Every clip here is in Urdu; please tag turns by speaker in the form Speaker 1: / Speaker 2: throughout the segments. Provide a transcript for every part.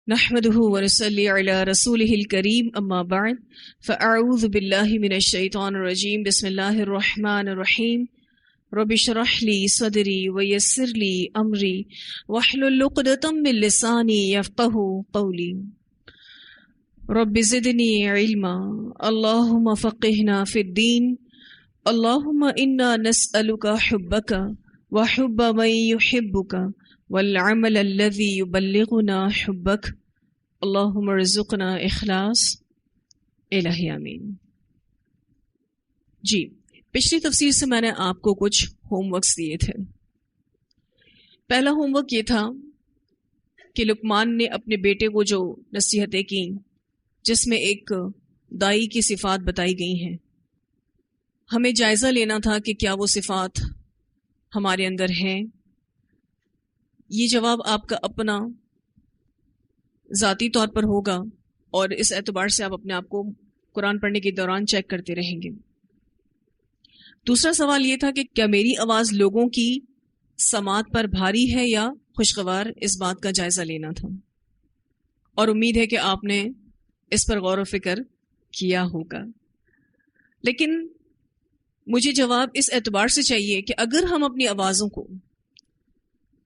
Speaker 1: نحمده ونصلي على رسوله الكريم اما بعد فاعوذ بالله من الشيطان الرجيم بسم الله الرحمن الرحيم رب اشرح لي صدري ويسر لي امري واحلل عقدة من لساني يفقهوا قولي رب زدني علما اللهم فقهنا في الدين اللهم انا نسألك حبك وحب من يحبك والعمل الذي يبلغنا حبك اللهم ارزقنا اخلاص الہی آمین۔ جی، پچھلی تفسیر سے میں نے آپ کو کچھ ہوم ورکس دیے تھے۔ پہلا ہوم ورک یہ تھا کہ لقمان نے اپنے بیٹے کو جو نصیحتیں کی، جس میں ایک دائی کی صفات بتائی گئی ہیں، ہمیں جائزہ لینا تھا کہ کیا وہ صفات ہمارے اندر ہیں۔ یہ جواب آپ کا اپنا ذاتی طور پر ہوگا، اور اس اعتبار سے آپ اپنے آپ کو قرآن پڑھنے کے دوران چیک کرتے رہیں گے۔ دوسرا سوال یہ تھا کہ کیا میری آواز لوگوں کی سماعت پر بھاری ہے یا خوشگوار، اس بات کا جائزہ لینا تھا، اور امید ہے کہ آپ نے اس پر غور و فکر کیا ہوگا۔ لیکن مجھے جواب اس اعتبار سے چاہیے کہ اگر ہم اپنی آوازوں کو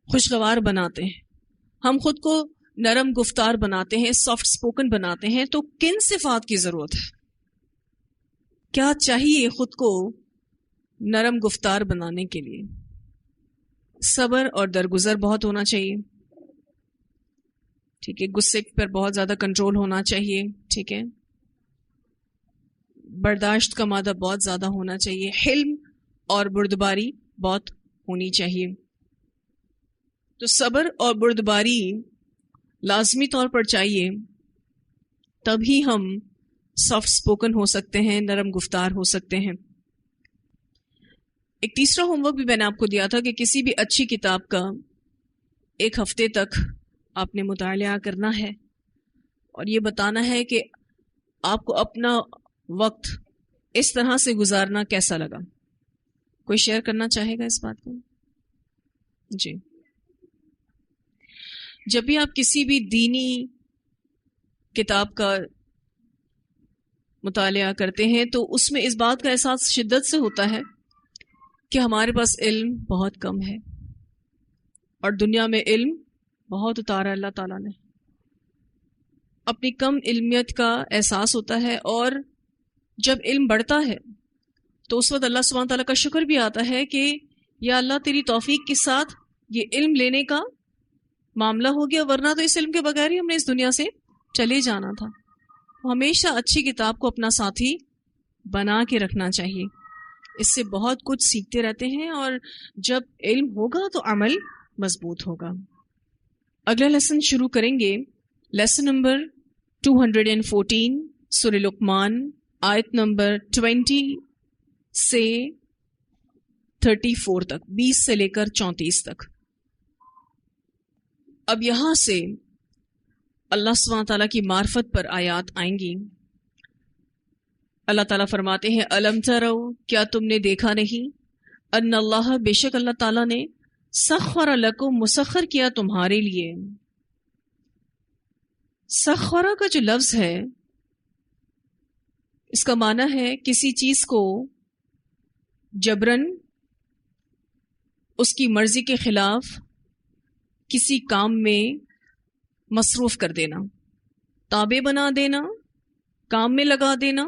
Speaker 1: خوشگوار بناتے ہیں، ہم خود کو نرم گفتار بناتے ہیں، سافٹ سپوکن بناتے ہیں، تو کن صفات کی ضرورت ہے؟ کیا چاہیے خود کو نرم گفتار بنانے کے لیے؟ صبر اور درگزر بہت ہونا چاہیے، ٹھیک ہے، غصے پر بہت زیادہ کنٹرول ہونا چاہیے، ٹھیک ہے، برداشت کا مادہ بہت زیادہ ہونا چاہیے، حلم اور بردباری بہت ہونی چاہیے۔ تو صبر اور بردباری لازمی طور پر چاہیے، تبھی ہم سافٹ سپوکن ہو سکتے ہیں، نرم گفتار ہو سکتے ہیں۔ ایک تیسرا ہوم ورک بھی میں نے آپ کو دیا تھا کہ کسی بھی اچھی کتاب کا ایک ہفتے تک آپ نے مطالعہ کرنا ہے، اور یہ بتانا ہے کہ آپ کو اپنا وقت اس طرح سے گزارنا کیسا لگا۔ کوئی شیئر کرنا چاہے گا اس بات کو؟ جی، جب بھی آپ کسی بھی دینی کتاب کا مطالعہ کرتے ہیں تو اس میں اس بات کا احساس شدت سے ہوتا ہے کہ ہمارے پاس علم بہت کم ہے، اور دنیا میں علم بہت اتارا اللہ تعالیٰ نے۔ اپنی کم علمیت کا احساس ہوتا ہے، اور جب علم بڑھتا ہے تو اس وقت اللہ سبحانہ تعالیٰ کا شکر بھی آتا ہے کہ یا اللہ تیری توفیق کے ساتھ یہ علم لینے کا معاملہ ہو گیا، ورنہ تو اس علم کے بغیر ہی ہم نے اس دنیا سے چلے جانا تھا۔ ہمیشہ اچھی کتاب کو اپنا ساتھی بنا کے رکھنا چاہیے، اس سے بہت کچھ سیکھتے رہتے ہیں، اور جب علم ہوگا تو عمل مضبوط ہوگا۔ اگلا لیسن شروع کریں گے، لیسن نمبر 214 سورہ لقمان، آیت نمبر 20 سے 34 تک، 20 سے لے کر 34 تک۔ اب یہاں سے اللہ سبحانہ تعالیٰ کی معرفت پر آیات آئیں گی۔ اللہ تعالیٰ فرماتے ہیں، الم ترو، کیا تم نے دیکھا نہیں، ان اللہ، بے شک اللہ تعالیٰ نے، سخر لکم، مسخر کیا تمہارے لیے۔ سخرہ کا جو لفظ ہے، اس کا معنی ہے کسی چیز کو جبرن، اس کی مرضی کے خلاف کسی کام میں مصروف کر دینا، تابع بنا دینا، کام میں لگا دینا۔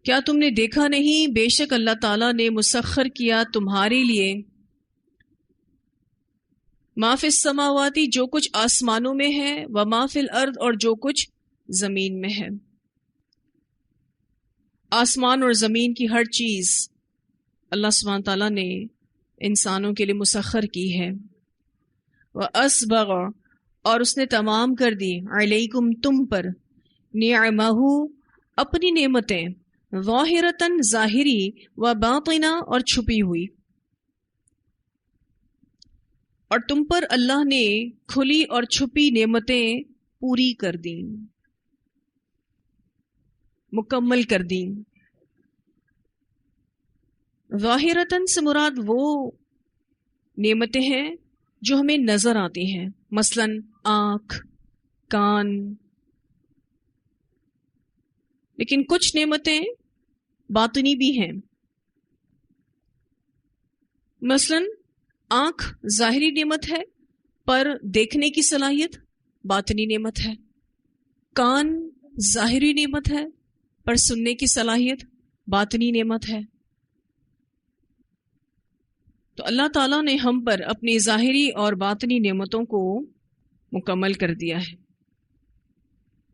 Speaker 1: کیا تم نے دیکھا نہیں، بے شک اللہ تعالیٰ نے مسخر کیا تمہارے لیے، ما فی السماواتی، جو کچھ آسمانوں میں ہے، وما فی الارض، اور جو کچھ زمین میں ہے۔ آسمان اور زمین کی ہر چیز اللہ سبحانہ تعالیٰ نے انسانوں کے لیے مسخر کی ہے۔ وَأَسْبَغَ، اور اس نے تمام کر دی، علیکم، تم پر، نعمہو، اپنی نعمتیں، ظاہرتاً، ظاہری، وباطنہ، اور چھپی ہوئی، اور تم پر اللہ نے کھلی اور چھپی نعمتیں پوری کر دیں، مکمل کر دیں۔ ظاہرتاً سے مراد وہ نعمتیں ہیں جو ہمیں نظر آتی ہیں، مثلا آنکھ، کان، لیکن کچھ نعمتیں باطنی بھی ہیں. مثلا آنکھ ظاہری نعمت ہے پر دیکھنے کی صلاحیت باطنی نعمت ہے. کان ظاہری نعمت ہے پر سننے کی صلاحیت باطنی نعمت ہے. تو اللہ تعالیٰ نے ہم پر اپنی ظاہری اور باطنی نعمتوں کو مکمل کر دیا ہے.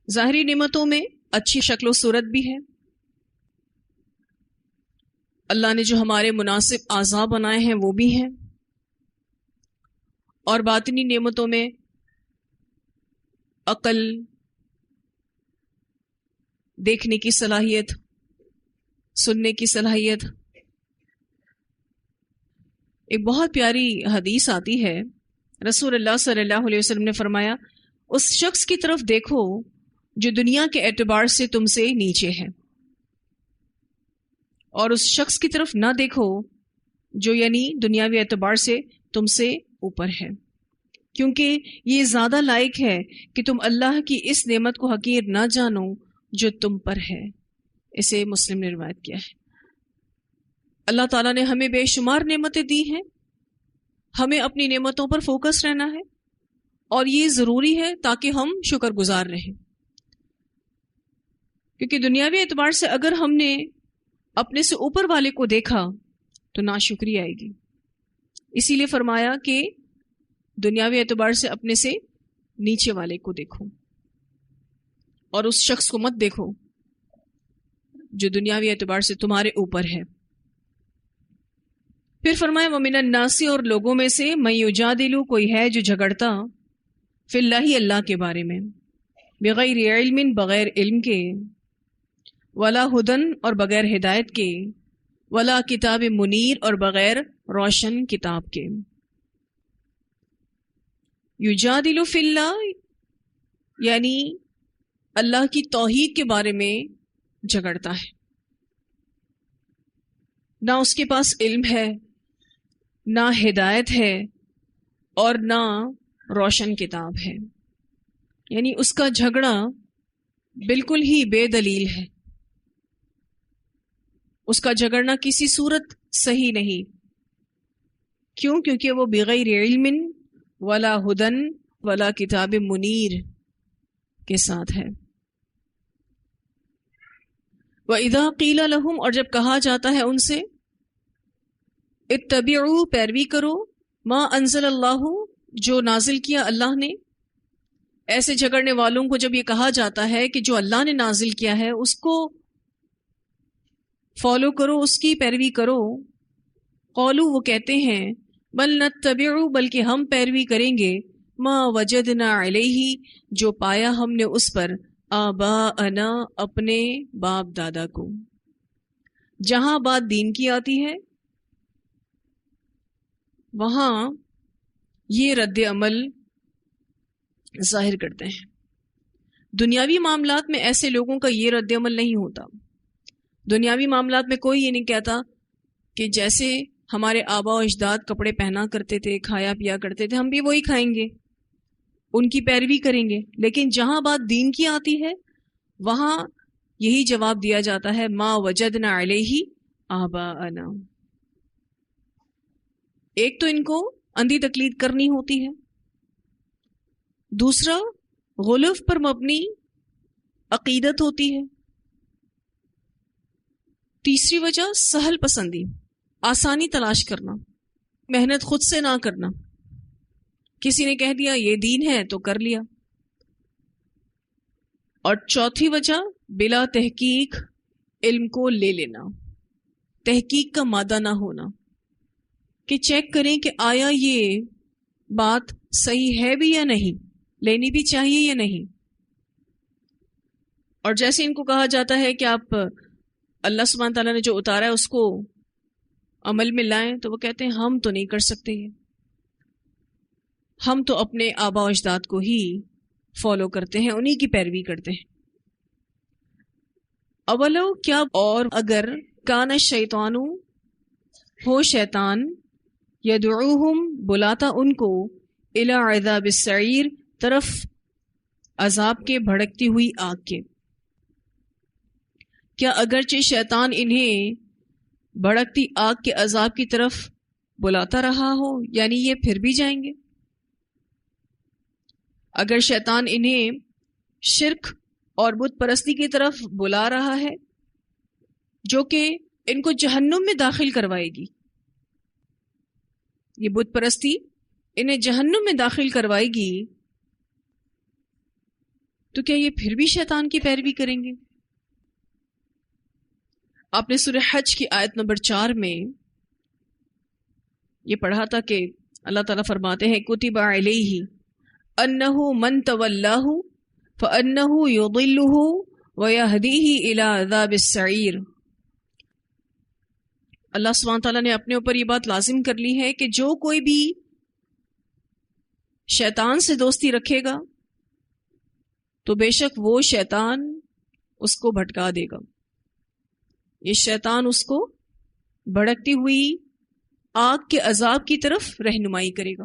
Speaker 1: ظاہری نعمتوں میں اچھی شکل و صورت بھی ہے. اللہ نے جو ہمارے مناسب اعضاء بنائے ہیں وہ بھی ہیں. اور باطنی نعمتوں میں عقل، دیکھنے کی صلاحیت، سننے کی صلاحیت. ایک بہت پیاری حدیث آتی ہے، رسول اللہ صلی اللہ علیہ وسلم نے فرمایا، اس شخص کی طرف دیکھو جو دنیا کے اعتبار سے تم سے نیچے ہے، اور اس شخص کی طرف نہ دیکھو جو یعنی دنیاوی اعتبار سے تم سے اوپر ہے، کیونکہ یہ زیادہ لائق ہے کہ تم اللہ کی اس نعمت کو حقیر نہ جانو جو تم پر ہے. اسے مسلم نے روایت کیا ہے. اللہ تعالیٰ نے ہمیں بے شمار نعمتیں دی ہیں، ہمیں اپنی نعمتوں پر فوکس رہنا ہے، اور یہ ضروری ہے تاکہ ہم شکر گزار رہیں. کیونکہ دنیاوی اعتبار سے اگر ہم نے اپنے سے اوپر والے کو دیکھا تو ناشکری آئے گی. اسی لیے فرمایا کہ دنیاوی اعتبار سے اپنے سے نیچے والے کو دیکھو اور اس شخص کو مت دیکھو جو دنیاوی اعتبار سے تمہارے اوپر ہے. پھر فرمایا وَمِنَ النَّاسِ، اور لوگوں میں سے مَن یُجَادِلُ، کوئی ہے جو جھگڑتا، فی اللہ، اللہ کے بارے میں، بغیر علم، بغیر علم کے، ولا ہدن، اور بغیر ہدایت کے، ولا کتاب منیر، اور بغیر روشن کتاب کے. یجادل فی اللہ یعنی اللہ کی توحید کے بارے میں جھگڑتا ہے، نہ اس کے پاس علم ہے، نہ ہدایت ہے، اور نہ روشن کتاب ہے. یعنی اس کا جھگڑا بالکل ہی بے دلیل ہے، اس کا جھگڑنا کسی صورت صحیح نہیں. کیوں؟ کیونکہ وہ بغیر علم ولا ہدن ولا کتاب منیر کے ساتھ ہے. وَإِذَا قِيلَ لَهُمْ، اور جب کہا جاتا ہے ان سے، اتبعوا، پیروی کرو، ما انزل اللہ، جو نازل کیا اللہ نے. ایسے جھگڑنے والوں کو جب یہ کہا جاتا ہے کہ جو اللہ نے نازل کیا ہے اس کو فالو کرو، اس کی پیروی کرو، قولو، وہ کہتے ہیں، بل نتبع، بلکہ ہم پیروی کریں گے، ما وجدنا علیہ، جو پایا ہم نے اس پر، آباءنا، اپنے باپ دادا کو. جہاں بات دین کی آتی ہے وہاں یہ رد عمل ظاہر کرتے ہیں. دنیاوی معاملات میں ایسے لوگوں کا یہ رد عمل نہیں ہوتا. دنیاوی معاملات میں کوئی یہ نہیں کہتا کہ جیسے ہمارے آبا و اجداد کپڑے پہنا کرتے تھے، کھایا پیا کرتے تھے، ہم بھی وہی کھائیں گے، ان کی پیروی کریں گے. لیکن جہاں بات دین کی آتی ہے وہاں یہی جواب دیا جاتا ہے، ما وجدنا علیہ آباءنا. ایک تو ان کو اندھی تقلید کرنی ہوتی ہے، دوسرا غلو پر مبنی عقیدت ہوتی ہے، تیسری وجہ سہل پسندی، آسانی تلاش کرنا، محنت خود سے نہ کرنا. کسی نے کہہ دیا یہ دین ہے تو کر لیا. اور چوتھی وجہ بلا تحقیق علم کو لے لینا، تحقیق کا مادہ نہ ہونا، کہ چیک کریں کہ آیا یہ بات صحیح ہے بھی یا نہیں، لینی بھی چاہیے یا نہیں. اور جیسے ان کو کہا جاتا ہے کہ آپ اللہ سبحانہ تعالیٰ نے جو اتارا ہے اس کو عمل میں لائیں، تو وہ کہتے ہیں ہم تو نہیں کر سکتے یہ، ہم تو اپنے آبا و اجداد کو ہی فالو کرتے ہیں، انہی کی پیروی کرتے ہیں. اولو، کیا، اور اگر، کان الشیطان، ہو شیطان، یدعوہم، بلاتا ان کو، الی عذاب السعیر، طرف عذاب کے، بھڑکتی ہوئی آگ کے۔ کیا اگرچہ شیطان انہیں بھڑکتی آگ کے عذاب کی طرف بلاتا رہا ہو، یعنی یہ پھر بھی جائیں گے؟ اگر شیطان انہیں شرک اور بت پرستی کی طرف بلا رہا ہے جو کہ ان کو جہنم میں داخل کروائے گی، یہ بت پرستی انہیں جہنم میں داخل کروائے گی، تو کیا یہ پھر بھی شیطان کی پیروی کریں گے؟ آپ نے سورہ حج کی آیت نمبر 4 میں یہ پڑھا تھا کہ اللہ تعالیٰ فرماتے ہیں کتب علیہ انہ من تولاہ فانہ یضلہ ویہدیہ الی عذاب السعیر۔ اللہ سبحانہ تعالیٰ نے اپنے اوپر یہ بات لازم کر لی ہے کہ جو کوئی بھی شیطان سے دوستی رکھے گا تو بے شک وہ شیطان اس کو بھٹکا دے گا، یہ شیطان اس کو بھڑکتی ہوئی آگ کے عذاب کی طرف رہنمائی کرے گا۔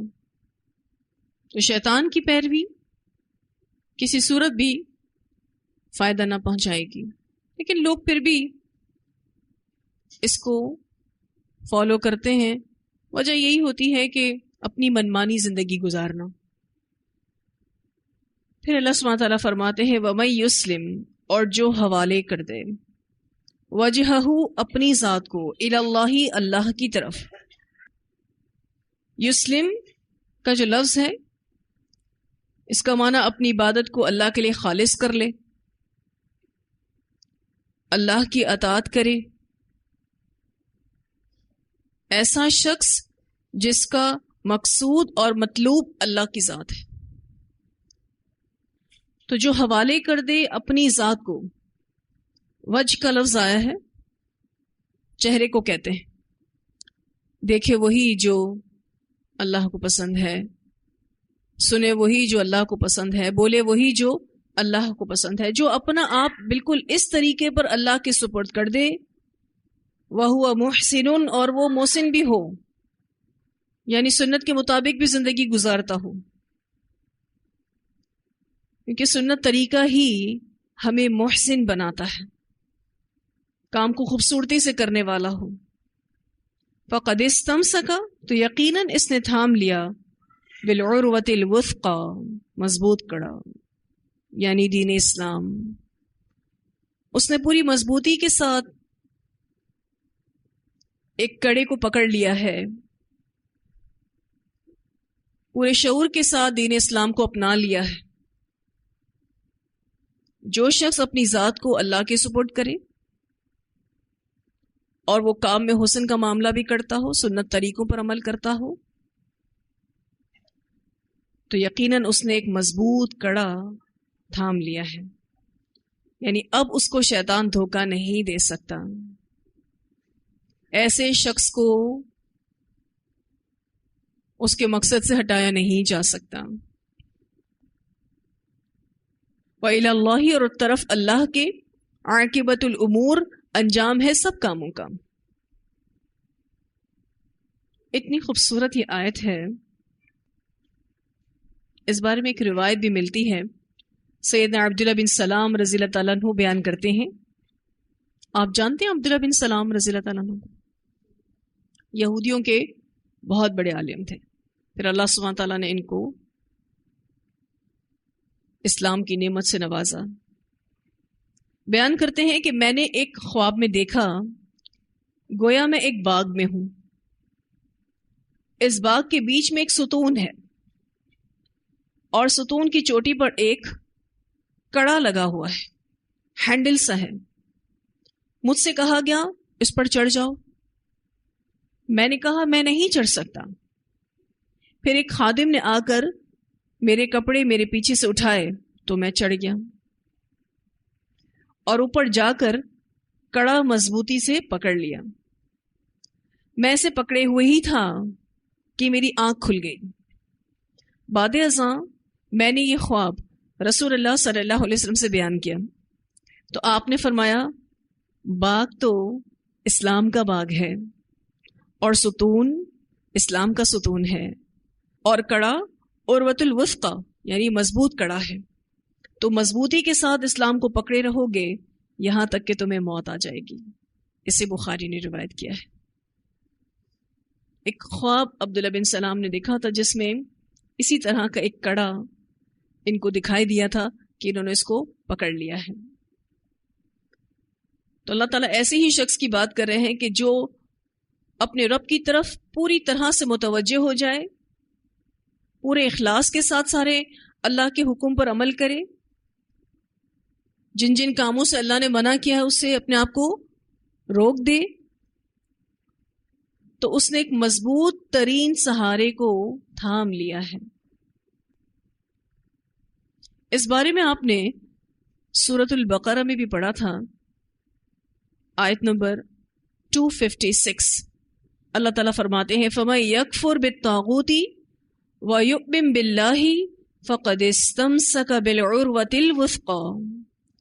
Speaker 1: تو شیطان کی پیروی کسی صورت بھی فائدہ نہ پہنچائے گی، لیکن لوگ پھر بھی اس کو فالو کرتے ہیں۔ وجہ یہی ہوتی ہے کہ اپنی منمانی زندگی گزارنا۔ پھر اللہ سبحانہ تعالیٰ فرماتے ہیں وَمَن يُسْلِمْ، اور جو حوالے کر دے، وجہہ اپنی ذات کو، الی اللہ اللہ کی طرف۔ یسلم کا جو لفظ ہے اس کا معنی اپنی عبادت کو اللہ کے لیے خالص کر لے، اللہ کی اطاعت کرے، ایسا شخص جس کا مقصود اور مطلوب اللہ کی ذات ہے۔ تو جو حوالے کر دے اپنی ذات کو، وجہ کا لفظ آیا ہے، چہرے کو کہتے ہیں، دیکھے وہی جو اللہ کو پسند ہے، سنے وہی جو اللہ کو پسند ہے، بولے وہی جو اللہ کو پسند ہے، جو اپنا آپ بالکل اس طریقے پر اللہ کے سپرد کر دے، وَهُوَ مُحْسِنٌ، اور وہ محسن بھی ہو، یعنی سنت کے مطابق بھی زندگی گزارتا ہو، کیونکہ سنت طریقہ ہی ہمیں محسن بناتا ہے، کام کو خوبصورتی سے کرنے والا ہو۔ فَقَدِ اسْتَمْسَكَ، تو یقیناً اس نے تھام لیا، بِالْعُرْوَةِ الْوُثْقَى، مضبوط کڑا، یعنی دین اسلام۔ اس نے پوری مضبوطی کے ساتھ ایک کڑے کو پکڑ لیا ہے، پورے شعور کے ساتھ دین اسلام کو اپنا لیا ہے۔ جو شخص اپنی ذات کو اللہ کے سپرد کرے اور وہ کام میں حسن کا معاملہ بھی کرتا ہو، سنت طریقوں پر عمل کرتا ہو، تو یقیناً اس نے ایک مضبوط کڑا تھام لیا ہے، یعنی اب اس کو شیطان دھوکہ نہیں دے سکتا، ایسے شخص کو اس کے مقصد سے ہٹایا نہیں جا سکتا۔ وَإِلَى اللَّهِ، اور طرف اللہ کے، عاقبۃ الامور، انجام ہے سب کاموں کا۔ اتنی خوبصورت یہ آیت ہے، اس بارے میں ایک روایت بھی ملتی ہے، سیدنا عبداللہ بن سلام رضی اللہ تعالیٰ عنہ بیان کرتے ہیں۔ آپ جانتے ہیں عبداللہ بن سلام رضی اللہ تعالیٰ عنہ یہودیوں کے بہت بڑے عالم تھے، پھر اللہ سبحانہ تعالیٰ نے ان کو اسلام کی نعمت سے نوازا۔ بیان کرتے ہیں کہ میں نے ایک خواب میں دیکھا، گویا میں ایک باغ میں ہوں، اس باغ کے بیچ میں ایک ستون ہے اور ستون کی چوٹی پر ایک کڑا لگا ہوا ہے، ہینڈل سا ہے۔ مجھ سے کہا گیا اس پر چڑھ جاؤ، میں نے کہا میں نہیں چڑھ سکتا۔ پھر ایک خادم نے آ کر میرے کپڑے میرے پیچھے سے اٹھائے تو میں چڑھ گیا اور اوپر جا کر کڑا مضبوطی سے پکڑ لیا۔ میں اسے پکڑے ہوئے ہی تھا کہ میری آنکھ کھل گئی۔ بعد ازاں میں نے یہ خواب رسول اللہ صلی اللہ علیہ وسلم سے بیان کیا تو آپ نے فرمایا، باغ تو اسلام کا باغ ہے اور ستون اسلام کا ستون ہے، اور کڑا عروۃ الوثقی یعنی مضبوط کڑا ہے. تو مضبوطی کے ساتھ اسلام کو پکڑے رہو گے یہاں تک کہ تمہیں موت آ جائے گی. اسے بخاری نے روایت کیا ہے. ایک خواب عبداللہ بن سلام نے دیکھا تھا جس میں اسی طرح کا ایک کڑا ان کو دکھائی دیا تھا کہ انہوں نے اس کو پکڑ لیا ہے. تو اللہ تعالیٰ ایسے ہی شخص کی بات کر رہے ہیں کہ جو اپنے رب کی طرف پوری طرح سے متوجہ ہو جائے, پورے اخلاص کے ساتھ سارے اللہ کے حکم پر عمل کرے, جن جن کاموں سے اللہ نے منع کیا ہے اس سے اپنے آپ کو روک دے, تو اس نے ایک مضبوط ترین سہارے کو تھام لیا ہے. اس بارے میں آپ نے سورۃ البقرہ میں بھی پڑھا تھا, آیت نمبر 256. اللہ تعالیٰ فرماتے ہیں فَمَن يَكْفُرْ بِالطَّاغُوتِ وَيُؤْمِن بِاللَّهِ فَقَدِ اسْتَمْسَكَ بِالْعُرْوَةِ الْوُثْقَىٰ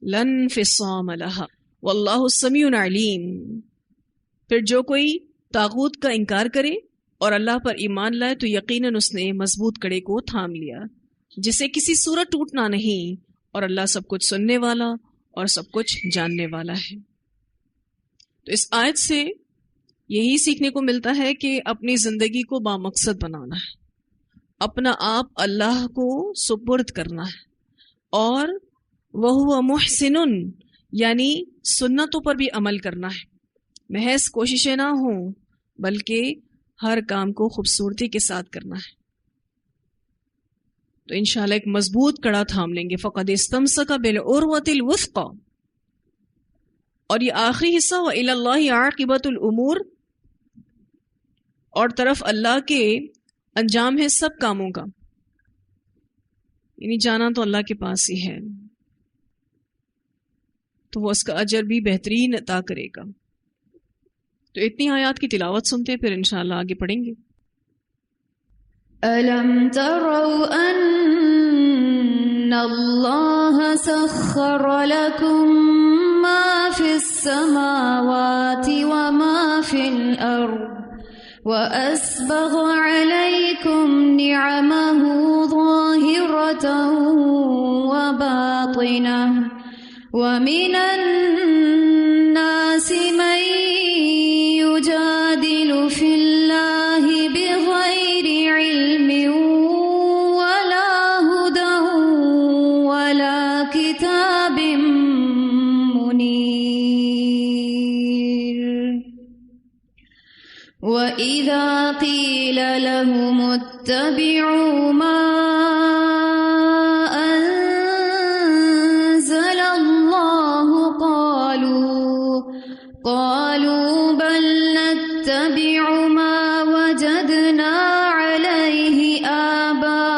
Speaker 1: لَا انفِصَامَ لَهَا وَاللَّهُ السَّمِيعُ الْعَلِيمُ. پھر جو کوئی طاغوت کا انکار کرے اور اللہ پر ایمان لائے تو یقیناً اس نے مضبوط کڑے کو تھام لیا جسے کسی صورت ٹوٹنا نہیں, اور اللہ سب کچھ سننے والا اور سب کچھ جاننے والا ہے. تو اس آیت سے یہی سیکھنے کو ملتا ہے کہ اپنی زندگی کو بامقصد بنانا ہے, اپنا آپ اللہ کو سپرد کرنا ہے, اور وَهُوَ مُحْسِنٌ یعنی سنتوں پر بھی عمل کرنا ہے. محض کوششیں نہ ہوں بلکہ ہر کام کو خوبصورتی کے ساتھ کرنا ہے. تو انشاءاللہ ایک مضبوط کڑا تھام لیں گے. فَقَدِ اسْتَمْسَكَ بِالْعُرْوَةِ الْوُثْقَىٰ. اور یہ آخری حصہ وَإِلَى اللَّهِ عَاقِبَةُ الْأُمُورِ, اور طرف اللہ کے انجام ہے سب کاموں کا, یعنی جانا تو اللہ کے پاس ہی ہے, تو وہ اس کا اجر بھی بہترین عطا کرے گا. تو اتنی آیات کی تلاوت سنتے ہیں, پھر انشاءاللہ آگے پڑھیں گے.
Speaker 2: أَلَمْ تَرَوْا أَنَّ اللَّهَ سَخَّرَ لَكُم مَّا فِي السَّمَاوَاتِ وَمَا فِي الْأَرْضِ وَأَسْبَغَ عَلَيْكُمْ نِعَمَهُ ظَاهِرَةً وَبَاطِنَةً وَمِنَ النَّاسِ مَن يُجَادِلُ فِي اللَّهِ بِغَيْرِ عِلْمٍ وَلَا هُدًى وَلَا كِتَابٍ مُنِيرٍ. وَإِذَا قِيلَ لَهُمُ اتَّبِعُوا مَا أَنزَلَ اللَّهُ قَالُوا بَلْ نَتَّبِعُ مَا وَجَدْنَا عَلَيْهِ آبَاءَنَا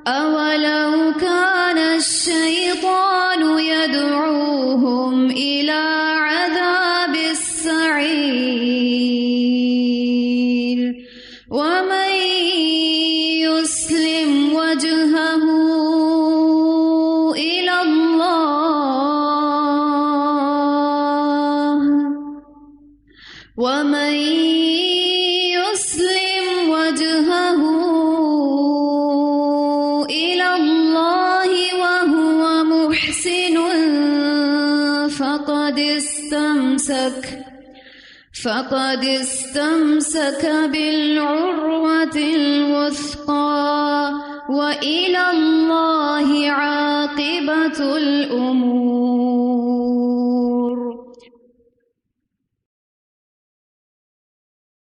Speaker 2: أَوَلَوْ كَانَ الشَّيْطَانُ يَدْعُوهُمْ إِلَى عَذَابِ السَّعِيرِ. وَمَن يُسْلِمْ وَجْهَهُ إِلَى اللَّهِ وَمَن يُسْلِمْ وَجْهَهُ إِلَى اللَّهِ وَهُوَ مُحْسِنٌ فَقَدِ اسْتَمْسَكَ بِالْعُرْوَةِ الْوُثْقَىٰ وَإِلَى اللَّهِ عَاقِبَةُ الْأُمُورِ.